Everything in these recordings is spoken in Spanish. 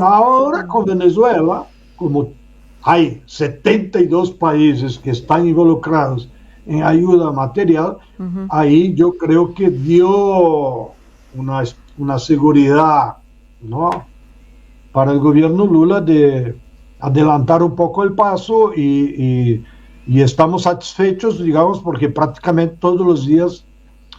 Ahora con Venezuela, como hay 72 países que están involucrados en ayuda material, Ujú. ahí yo creo que dio una, una seguridad, ¿no?, para el gobierno Lula de adelantar un poco el paso y estamos satisfechos, digamos, porque prácticamente todos los días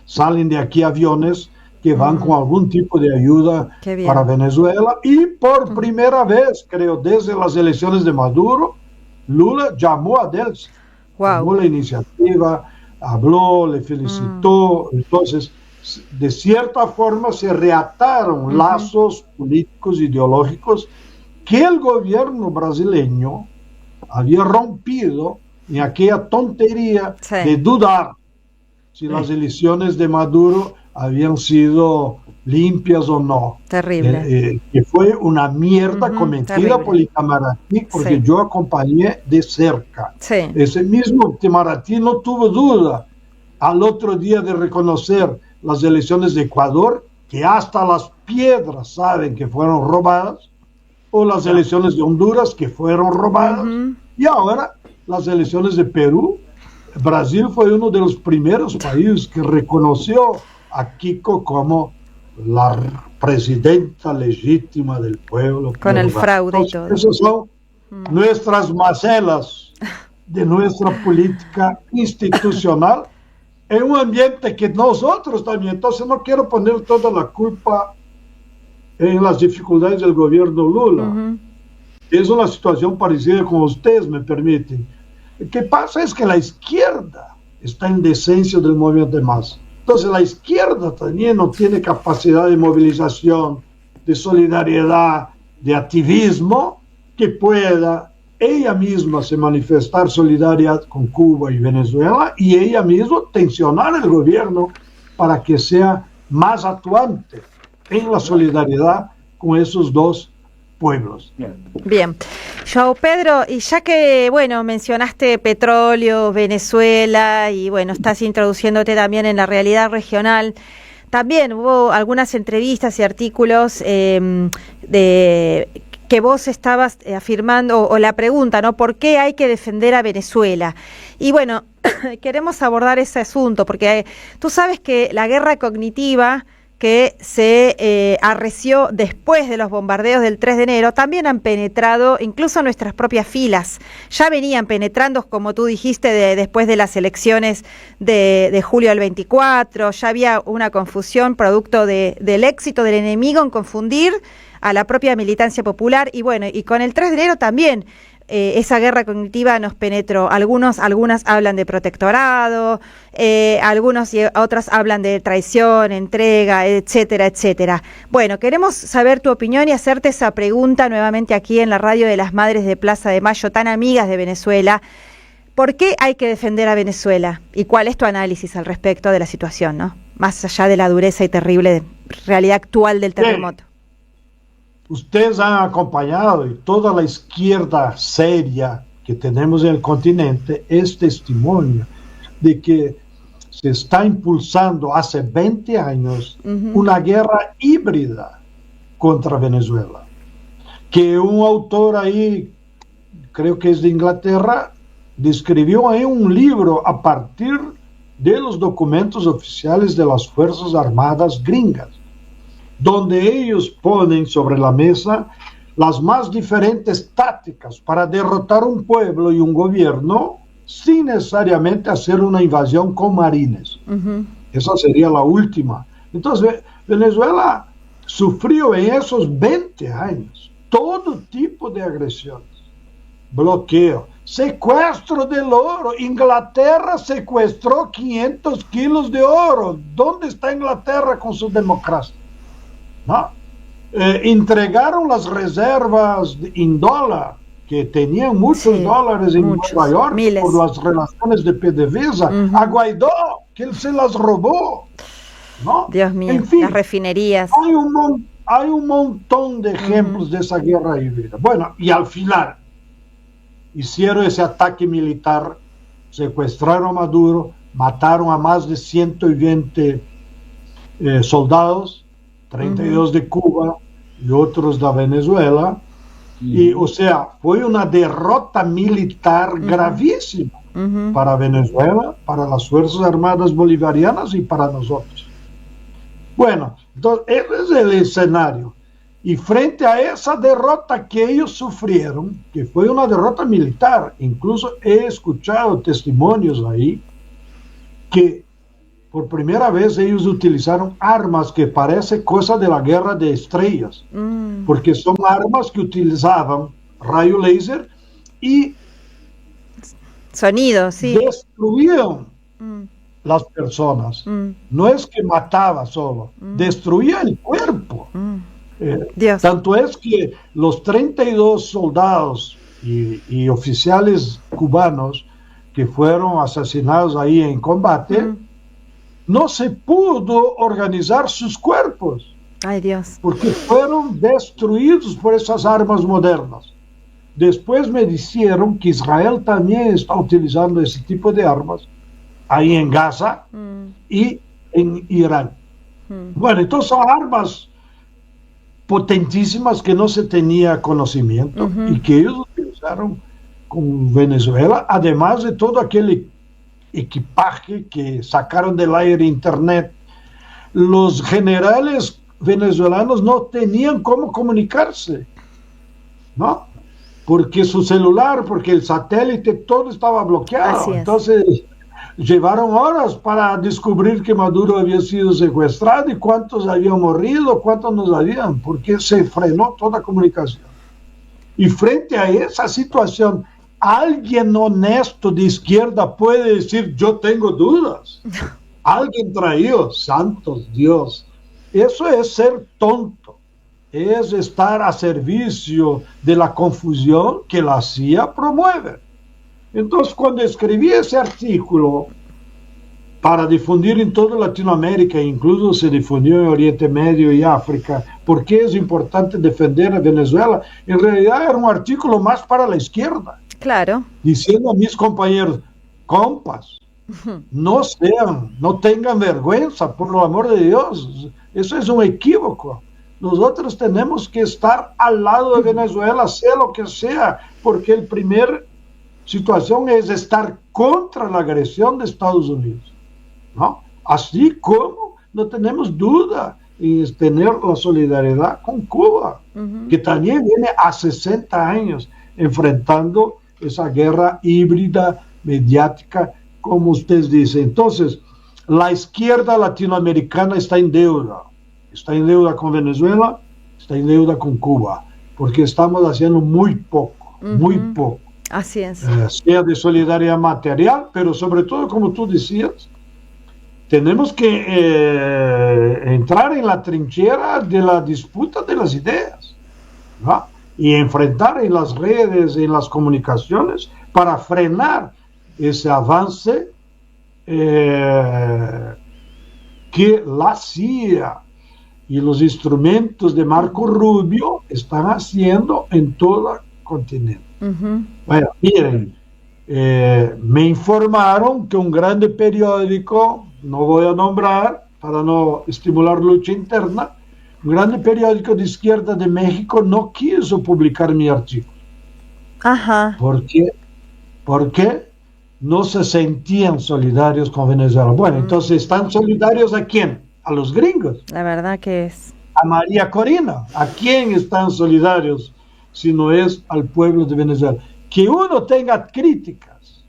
salen de aquí aviones que van con algún tipo de ayuda Qué para bien. Venezuela y por primera vez, creo, desde las elecciones de Maduro, Lula llamó a Delcy, Wow. tomó la iniciativa, habló, le felicitó, entonces de cierta forma se reataron lazos políticos, ideológicos que el gobierno brasileño había rompido en aquella tontería Sí, de dudar si las elecciones de Maduro habían sido limpias o no. terrible. Que fue una mierda cometida por Terrible. Itamaraty porque Sí, yo acompañé de cerca. sí. Ese mismo Itamaraty no tuvo duda al otro día de reconocer las elecciones de Ecuador, que hasta las piedras saben que fueron robadas, o las elecciones de Honduras, que fueron robadas, Ujú. y ahora las elecciones de Perú. Brasil fue uno de los primeros países que reconoció a Kiko como la presidenta legítima del pueblo Con el peruano. fraude y Entonces, todo. esas son nuestras macelas de nuestra política institucional en un ambiente que nosotros también. Entonces, no quiero poner toda la culpa en las dificultades del gobierno Lula. Ujú. Es una situación parecida como ustedes me permiten. Lo que pasa es que la izquierda está en decencia del movimiento de masa. Entonces la izquierda también no tiene capacidad de movilización, de solidaridad, de activismo que pueda ella misma se manifestar solidaria con Cuba y Venezuela y ella misma tensionar el gobierno para que sea más actuante en la solidaridad con esos dos pueblos. Bien. Joao Pedro, y ya que, bueno, mencionaste petróleo, Venezuela, y bueno, estás introduciéndote también en la realidad regional, también hubo algunas entrevistas y artículos de que vos estabas afirmando, o la pregunta, ¿no? ¿Por qué hay que defender a Venezuela? Y bueno, queremos abordar ese asunto, porque tú sabes que la guerra cognitiva que se arreció después de los bombardeos del 3 de enero, también han penetrado incluso nuestras propias filas. Ya venían penetrando, como tú dijiste, después de las elecciones de julio del 24, ya había una confusión producto del éxito del enemigo en confundir a la propia militancia popular, y bueno, y con el 3 de enero también. Esa guerra cognitiva nos penetró. Algunas hablan de protectorado, algunos y otros hablan de traición, entrega, etcétera, etcétera. Bueno, queremos saber tu opinión y hacerte esa pregunta nuevamente aquí en la radio de las Madres de Plaza de Mayo, tan amigas de Venezuela. ¿Por qué hay que defender a Venezuela? ¿Y cuál es tu análisis al respecto de la situación, ¿no? Más allá de la dureza y terrible realidad actual del terremoto. Ustedes han acompañado y toda la izquierda seria que tenemos en el continente es testimonio de que se está impulsando hace 20 años una guerra híbrida contra Venezuela. Que un autor ahí, creo que es de Inglaterra, describió ahí un libro a partir de los documentos oficiales de las Fuerzas Armadas gringas, donde ellos ponen sobre la mesa las más diferentes tácticas para derrotar un pueblo y un gobierno sin necesariamente hacer una invasión con marines. Esa sería la última. Entonces, Venezuela sufrió en esos 20 años todo tipo de agresiones. Bloqueo, secuestro del oro. Inglaterra secuestró 500 kilos de oro. ¿Dónde está Inglaterra con su democracia? ¿No? Entregaron las reservas en dólar, que tenían muchos dólares en Nueva York, miles, por las relaciones de PDVSA, a Guaidó, que él se las robó, ¿no? Dios mío, en fin, las refinerías. Hay un montón de ejemplos de esa guerra híbrida. Bueno, y al final hicieron ese ataque militar, secuestraron a Maduro, mataron a más de 120 soldados, 32 de Cuba y otros de Venezuela. Y, o sea, fue una derrota militar gravísima para Venezuela, para las Fuerzas Armadas Bolivarianas y para nosotros. Bueno, entonces, ese es el escenario. Y frente a esa derrota que ellos sufrieron, que fue una derrota militar, incluso he escuchado testimonios ahí, que por primera vez ellos utilizaron armas que parece cosa de la guerra de estrellas, porque son armas que utilizaban rayo láser y sonido, sí, destruían las personas. No es que mataba solo, destruía el cuerpo. Tanto es que los 32 soldados y oficiales cubanos que fueron asesinados ahí en combate, no se pudo organizar sus cuerpos. Ay, Dios. Porque fueron destruidos por esas armas modernas. Después me dijeron que Israel también está utilizando ese tipo de armas ahí en Gaza y en Irán. Bueno, entonces son armas potentísimas que no se tenía conocimiento y que ellos utilizaron con Venezuela, además de todo aquel equipaje que sacaron del aire internet. Los generales venezolanos no tenían cómo comunicarse, ¿no? Porque su celular, porque el satélite, todo estaba bloqueado. Entonces llevaron horas para descubrir que Maduro había sido secuestrado y cuántos habían morido, cuántos no sabían, porque se frenó toda comunicación. Y frente a esa situación, alguien honesto de izquierda puede decir, yo tengo dudas. Alguien traído, santos Dios. Eso es ser tonto. Es estar a servicio de la confusión que la CIA promueve. Entonces, cuando escribí ese artículo para difundir en toda Latinoamérica, incluso se difundió en Oriente Medio y África, ¿por qué es importante defender a Venezuela? En realidad era un artículo más para la izquierda. Claro. Diciendo a mis compañeros, compas, no tengan vergüenza, por lo amor de Dios. Eso es un equívoco. Nosotros tenemos que estar al lado de Venezuela, sea lo que sea, porque el primer situación es estar contra la agresión de Estados Unidos, ¿no? Así como no tenemos duda en tener la solidaridad con Cuba, que también viene a 60 años enfrentando esa guerra híbrida mediática, como usted dice. Entonces, la izquierda latinoamericana está en deuda con Venezuela, está en deuda con Cuba, porque estamos haciendo muy poco. Así es. Sea de solidaridad material, pero sobre todo, como tú decías, tenemos que entrar en la trinchera de la disputa de las ideas, ¿no? Y enfrentar en las redes, en las comunicaciones, para frenar ese avance que la CIA y los instrumentos de Marco Rubio están haciendo en todo el continente. Bueno, miren, me informaron que un grande periódico, no voy a nombrar para no estimular lucha interna, un grande periódico de izquierda de México no quiso publicar mi artículo. ¿Por qué? Porque no se sentían solidarios con Venezuela. Bueno, entonces, ¿están solidarios a quién? A los gringos. La verdad que es. A María Corina. ¿A quién están solidarios si no es al pueblo de Venezuela? Que uno tenga críticas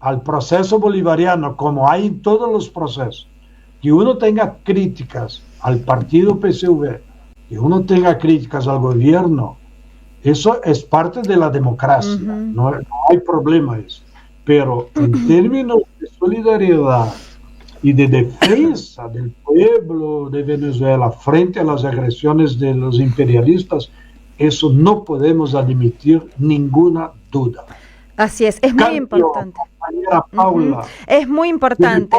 al proceso bolivariano, como hay en todos los procesos, que uno tenga críticas al partido PSV, que uno tenga críticas al gobierno, eso es parte de la democracia, no hay problema eso. Pero en términos de solidaridad y de defensa del pueblo de Venezuela frente a las agresiones de los imperialistas, eso no podemos admitir ninguna duda. Así es muy importante. Compañera Paula, es muy importante.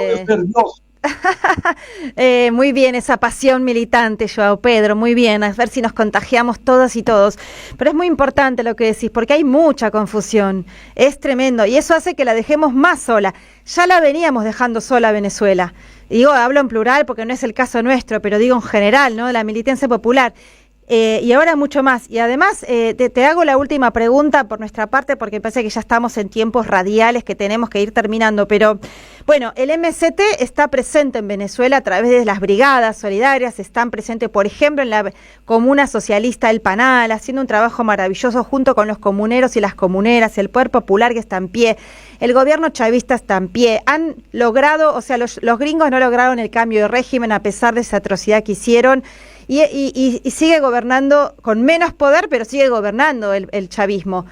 Muy bien, esa pasión militante, Joao Pedro, muy bien, a ver si nos contagiamos todas y todos. Pero es muy importante lo que decís, porque hay mucha confusión, es tremendo, y eso hace que la dejemos más sola. Ya la veníamos dejando sola a Venezuela. Digo, hablo en plural porque no es el caso nuestro, pero digo en general, ¿no? La militancia popular. Y ahora mucho más. Y además, te hago la última pregunta por nuestra parte, porque me parece que ya estamos en tiempos radiales que tenemos que ir terminando. Pero, bueno, el MST está presente en Venezuela a través de las brigadas solidarias, están presentes, por ejemplo, en la comuna socialista El Panal, haciendo un trabajo maravilloso junto con los comuneros y las comuneras, el poder popular que está en pie, el gobierno chavista está en pie. Han logrado, o sea, los gringos no lograron el cambio de régimen a pesar de esa atrocidad que hicieron. Y sigue gobernando con menos poder, pero sigue gobernando el chavismo.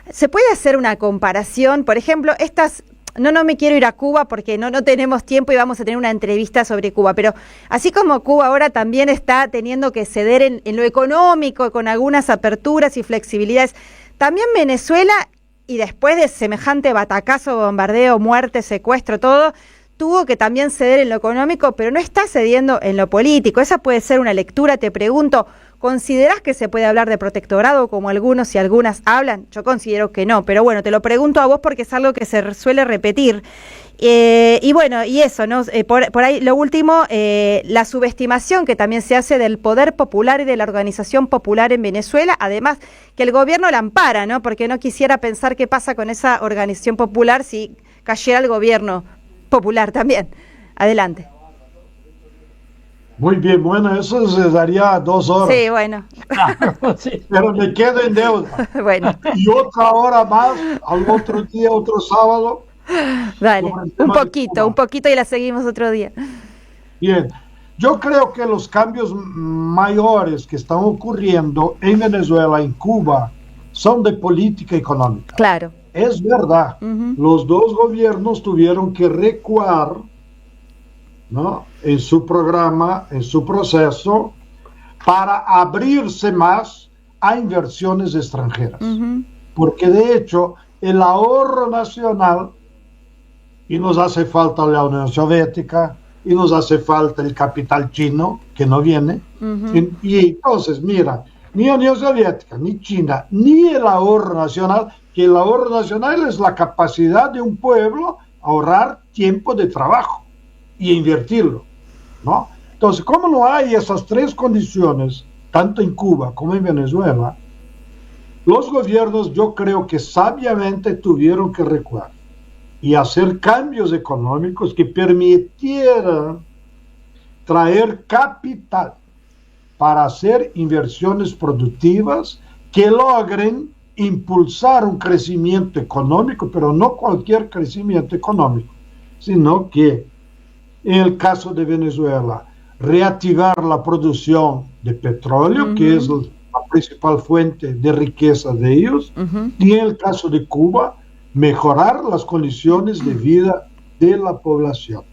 ¿Se puede hacer una comparación? Por ejemplo, no me quiero ir a Cuba porque no tenemos tiempo y vamos a tener una entrevista sobre Cuba, pero así como Cuba ahora también está teniendo que ceder en lo económico, con algunas aperturas y flexibilidades, también Venezuela, y después de semejante batacazo, bombardeo, muerte, secuestro, todo, tuvo que también ceder en lo económico, pero no está cediendo en lo político. Esa puede ser una lectura. Te pregunto, ¿considerás que se puede hablar de protectorado como algunos y algunas hablan? Yo considero que no, pero bueno, te lo pregunto a vos porque es algo que se suele repetir. Y bueno, y eso, ¿no? Por ahí lo último, la subestimación que también se hace del poder popular y de la organización popular en Venezuela, además que el gobierno la ampara, ¿no? Porque no quisiera pensar qué pasa con esa organización popular si cayera el gobierno popular también. Adelante. Muy bien, bueno, eso se daría 2 horas. Sí, bueno. Sí, pero me quedo en deuda. Bueno. Y otra hora más, al otro día, otro sábado. Dale, un poquito y la seguimos otro día. Bien, yo creo que los cambios mayores que están ocurriendo en Venezuela, en Cuba, son de política económica. Claro. Es verdad, los dos gobiernos tuvieron que recuar, ¿no?, en su programa, en su proceso, para abrirse más a inversiones extranjeras. Porque de hecho, el ahorro nacional, y nos hace falta la Unión Soviética, y nos hace falta el capital chino, que no viene, y entonces, mira, ni Unión Soviética, ni China, ni el ahorro nacional, que el ahorro nacional es la capacidad de un pueblo ahorrar tiempo de trabajo y invertirlo, ¿no? Entonces, como no hay esas 3 condiciones, tanto en Cuba como en Venezuela, los gobiernos, yo creo que sabiamente tuvieron que recuar y hacer cambios económicos que permitieran traer capital para hacer inversiones productivas que logren impulsar un crecimiento económico, pero no cualquier crecimiento económico, sino que, en el caso de Venezuela, reactivar la producción de petróleo, que es la principal fuente de riqueza de ellos, y en el caso de Cuba, mejorar las condiciones de vida de la población.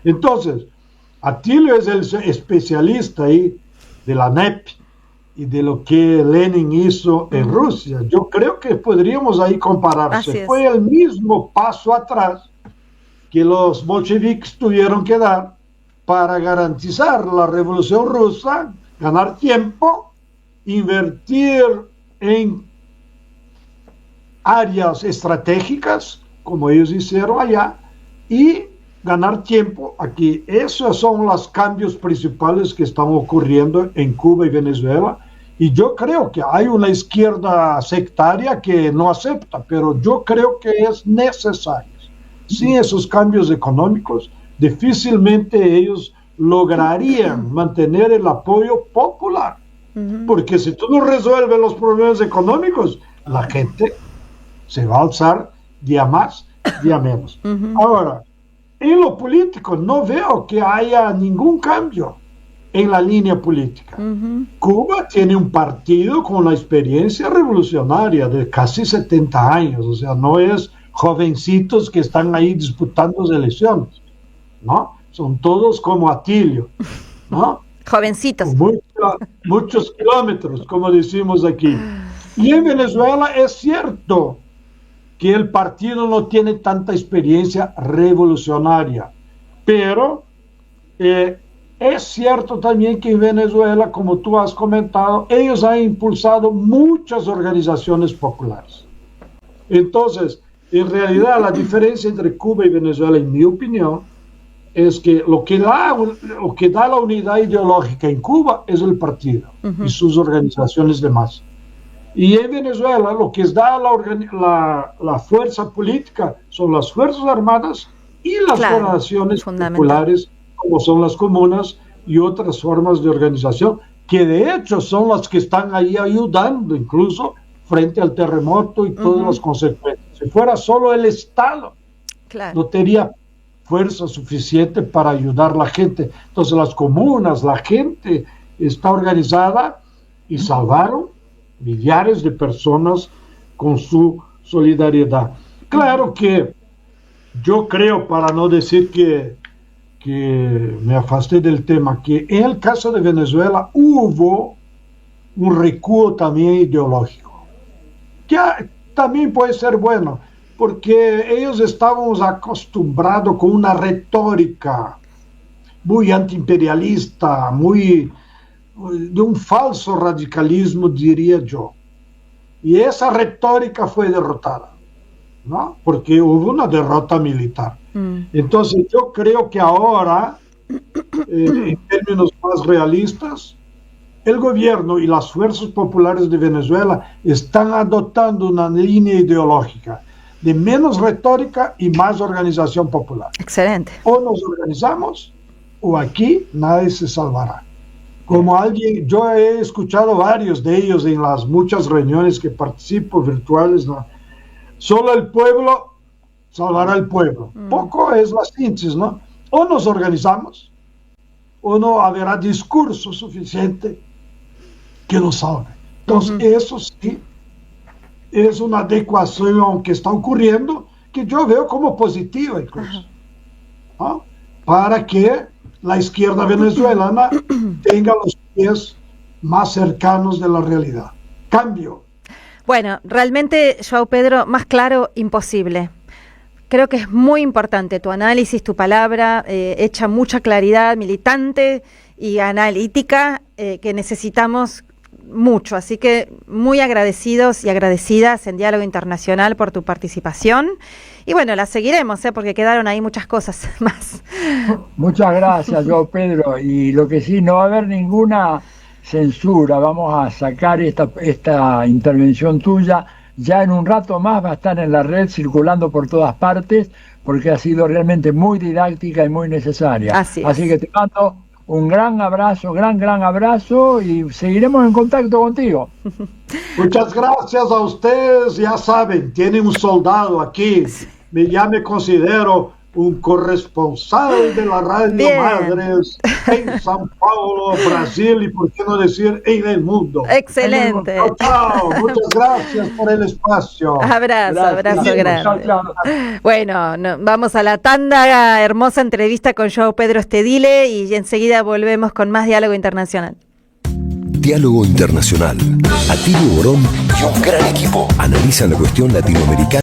Entonces, Atilio es el especialista ahí de la NEP y de lo que Lenin hizo en Rusia. Yo creo que podríamos ahí compararse. Fue el mismo paso atrás que los bolcheviques tuvieron que dar para garantizar la revolución rusa, ganar tiempo, invertir en áreas estratégicas, como ellos hicieron allá, y ganar tiempo aquí. Esos son los cambios principales que están ocurriendo en Cuba y Venezuela. Y yo creo que hay una izquierda sectaria que no acepta, pero yo creo que es necesario. Sin esos cambios económicos, difícilmente ellos lograrían mantener el apoyo popular. Porque si tú no resuelves los problemas económicos, la gente se va a alzar día más, día menos. Ahora, en lo político no veo que haya ningún cambio en la línea política. Cuba tiene un partido con una experiencia revolucionaria de casi 70 años, o sea, no es jovencitos que están ahí disputando elecciones, ¿no? Son todos como Atilio, ¿no? Jovencitos. Muchos kilómetros, como decimos aquí. Y en Venezuela es cierto que el partido no tiene tanta experiencia revolucionaria, pero es cierto también que en Venezuela, como tú has comentado, ellos han impulsado muchas organizaciones populares. Entonces, en realidad, la diferencia entre Cuba y Venezuela, en mi opinión, es que lo que da la unidad ideológica en Cuba es el partido y sus organizaciones de masa. Y en Venezuela lo que da la fuerza política son las Fuerzas Armadas y las organizaciones populares, como son las comunas y otras formas de organización, que de hecho son las que están ahí ayudando incluso frente al terremoto y todas las consecuencias. Si fuera solo el Estado, no tendría fuerza suficiente para ayudar a la gente. Entonces las comunas, la gente está organizada y salvaron millares de personas con su solidaridad. Claro que yo creo, para no decir que me afasté del tema, que en el caso de Venezuela hubo un recuo también ideológico, que también puede ser bueno, porque ellos estábamos acostumbrados con una retórica muy antiimperialista, de un falso radicalismo, diría yo. Y esa retórica fue derrotada, ¿no? Porque hubo una derrota militar. Entonces yo creo que ahora, en términos más realistas, el gobierno y las fuerzas populares de Venezuela están adoptando una línea ideológica de menos retórica y más organización popular. Excelente. O nos organizamos o aquí nadie se salvará. Como yo he escuchado varios de ellos en las muchas reuniones que participo virtuales, ¿no? Solo el pueblo salvará al pueblo. Poco es la síntesis, ¿no? O nos organizamos o no habrá discurso suficiente que nos salve. Entonces, eso sí es una adecuación que está ocurriendo, que yo veo como positiva incluso, ¿no? Para que la izquierda venezolana tenga los pies más cercanos de la realidad. Cambio. Bueno, realmente, João Pedro, más claro, imposible. Creo que es muy importante tu análisis, tu palabra, echa mucha claridad, militante y analítica, que necesitamos mucho. Así que muy agradecidos y agradecidas en Diálogo Internacional por tu participación. Y bueno, la seguiremos, porque quedaron ahí muchas cosas más. Muchas gracias, João Pedro. Y lo que sí, no va a haber ninguna censura. Vamos a sacar esta intervención tuya. Ya en un rato más va a estar en la red circulando por todas partes, porque ha sido realmente muy didáctica y muy necesaria. Así que te mando un gran abrazo, gran abrazo, y seguiremos en contacto contigo. Muchas gracias a ustedes. Ya saben, tienen un soldado aquí. Ya me considero un corresponsal de la Radio Madres en São Paulo, Brasil, y por qué no decir en el mundo. Excelente. Chao, muchas gracias por el espacio. Abrazo grande. Chao. Bueno, vamos a la tanda, hermosa entrevista con João Pedro Stedile, y enseguida volvemos con más Diálogo Internacional. Diálogo Internacional. Atilio Borón y un gran equipo analizan la cuestión latinoamericana.